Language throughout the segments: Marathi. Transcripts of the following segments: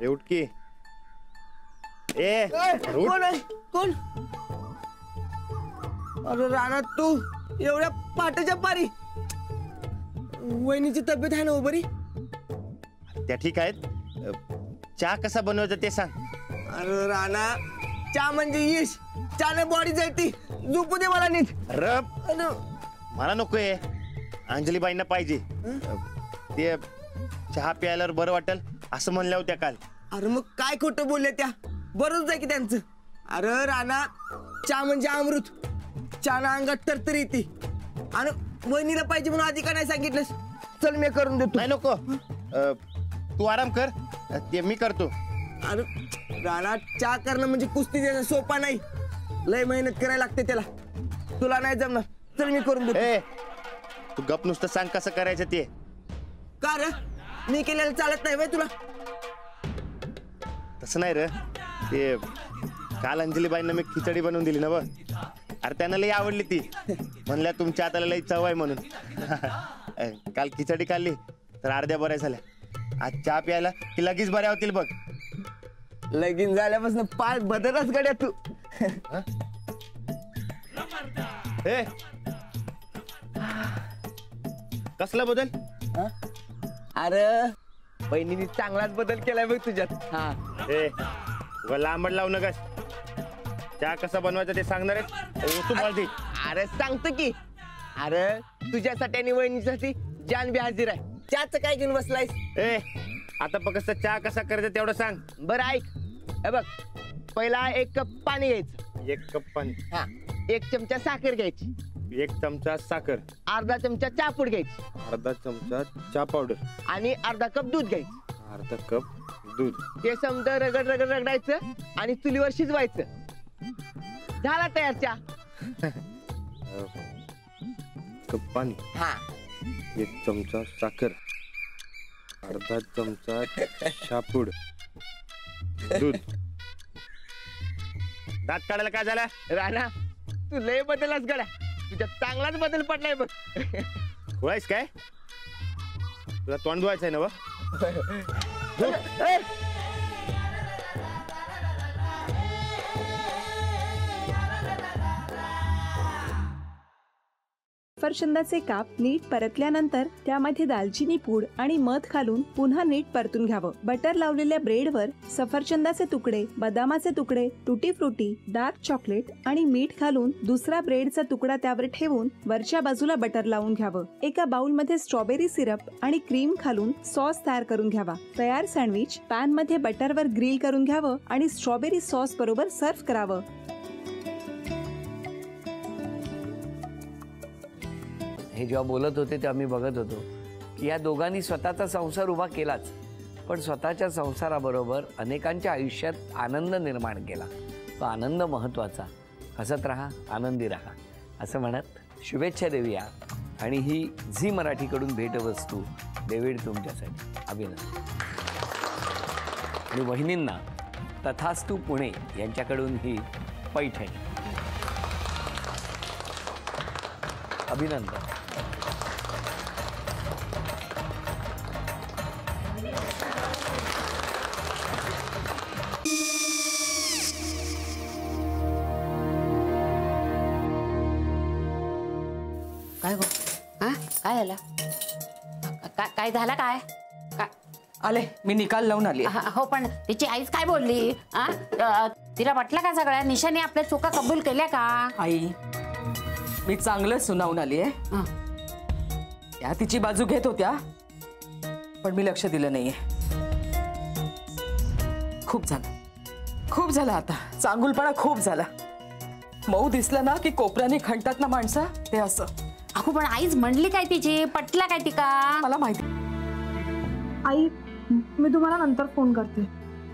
उठ की. कोण आहे कोण? अरे राणा तू एवढ्या पाटाच्या पारी. वहिनीची तब्येत आहे ना बरी? त्या ठीक आहेत. चहा कसा बनवायचा ते सांग. अरे राणा चहा म्हणजे यश. चहाने बॉडी जळती. झोपू दे मला नीट. मला नकोय. अंजलीबाईंना पाहिजे. ते चहा प्यायल्यावर बरं वाटेल असं म्हणल्या होत्या काल. अरे मग काय खोटं बोलले त्या? बरंच आहे की त्यांचं. अरे राणा चहा म्हणजे अमृत. चहाना अंगात तरतरी येते. आणि वहिनीला पाहिजे म्हणून आधी का नाही सांगितलंस? चल मी करून देतो. नाही नको. तू आराम कर. ते मी करतो. अरे राणा चहा करणं म्हणजे कुस्ती देणं सोपा नाही. लय मेहनत करायला लागते त्याला. तुला नाही जमणार. चल मी करून देतो. तू गप नुसतं सांग कसं करायचं ते. का रे मी केलेलं चालत नाही तुला? तसं नाही रे. ते काल अंजलीबाईंना मी खिचडी बनवून दिली ना बघ. अरे त्यांना लई आवडली ती. म्हणल्या तुमच्या हाताला लई चव आहे म्हणून. काल खिचडी खाल्ली तर अर्ध्या बऱ्या झाल्या. आज चहा प्यायला की लगेच बऱ्या होतील बघ. लगीन झाल्यापासून पाय बदलच गड्या तू. कसला बदल? अरे बहिणीने चांगलाच बदल केलाय बघ तुझ्यात. लांबड लावू नकस. चहा कसा बनवायचा ते सांगणार आहे. अरे सांगतो की. अरे तुझ्यासाठी आणि वहिनीसाठी जान बी हाजीर आहे. चहाच काय घेऊन बसलायस? आता फक्त चहा कसा करायचा तेवढं सांग. बरं ऐक. हे बघ पहिला 1 कप पाणी घ्यायचं. 1 कप पाणी. 1 चमचा साखर घ्यायची. 1 चमचा साखर. अर्धा चमचा चहापूड घ्यायची. अर्धा चमचा चहा पावडर. आणि अर्धा कप दूध घ्यायचं. अर्धा कप दूध. ते समजा रगड रगड रगडायचं आणि चुलीवर शिजवायचं. झाला तयार चहा. कप पाणी. 1 चमचा साखर. अर्धा चमचा चहापूड. दूध. दात काढायला काय झाला? राणा तू लय बदललास गड्या. तुझ्या चांगलाच बदल पडलाय बघ. होळायस काय? तुला तोंड धुवायचं आहे ना? सफरचंदाचे काप नीट परतल्यानंतर त्यामध्ये दालचिनी पूड आणि मध घालून पुन्हा नीट परतून घ्यावं. बटर लावलेल्या ब्रेडवर सफरचंदाचे तुकडे, बदामाचे तुकडे, टुटी फ्रुटी, डार्क चॉकलेट आणि मीठ घालून दुसरा ब्रेडचा तुकडा त्यावर ठेवून वरच्या बाजूला बटर लावून घ्यावं. एका बाउलमध्ये स्ट्रॉबेरी सिरप आणि क्रीम घालून सॉस तयार करून घ्यावा. तयार सँडविच पॅन मध्ये बटरवर ग्रिल करून घ्यावं आणि स्ट्रॉबेरी सॉस बरोबर सर्व्ह करावं. हे जेव्हा बोलत होते तेव्हा मी बघत होतो की या दोघांनी स्वतःचा संसार उभा केलाच, पण स्वतःच्या संसाराबरोबर अनेकांच्या आयुष्यात आनंद निर्माण केला. तो आनंद महत्त्वाचा. हसत राहा, आनंदी राहा असं म्हणत शुभेच्छा देऊया. आणि ही झी मराठीकडून भेटवस्तू डेव्हिड तुमच्यासाठी. अभिनंदन. आणि वहिनींना तथास्तू पुणे यांच्याकडून ही पैठणी. अभिनंदन. काय गो? काय झालं? काय झालं? काय आले मी निकाल लावून आली. हो पण तिची आईच काय बोलली? तिला वाटलं का सगळ्या निशाने आपल्या चुका कबूल केल्या का? आई मी चांगलं सुनावून आली आहे. त्या तिची बाजू घेत होत्या पण मी लक्ष दिलं नाहीये. खूप झालं आता. चांगुलपणा खूप झाला. मऊ दिसलं ना की कोपऱ्याने खणतात ना माणसं, ते असं. अगो पण आईच म्हणली काय तिची? पटला काय तिका? मला माहिती. आई मी तुम्हाला नंतर फोन करते.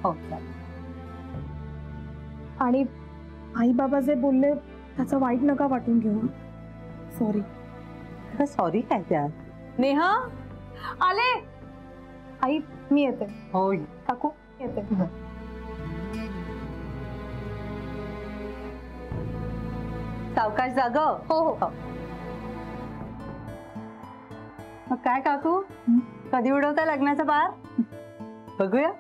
हो. आणि आई बाबा जे बोलले त्याचं वाईट नका वाटून घेऊ. सॉरी. सॉरी काय त्या? नेहा आले. आई मी येते. होय काकू येते. सावकाश जाग. हो हो. मग काय काकू कधी उडवता लग्नाचा बार? बघूया.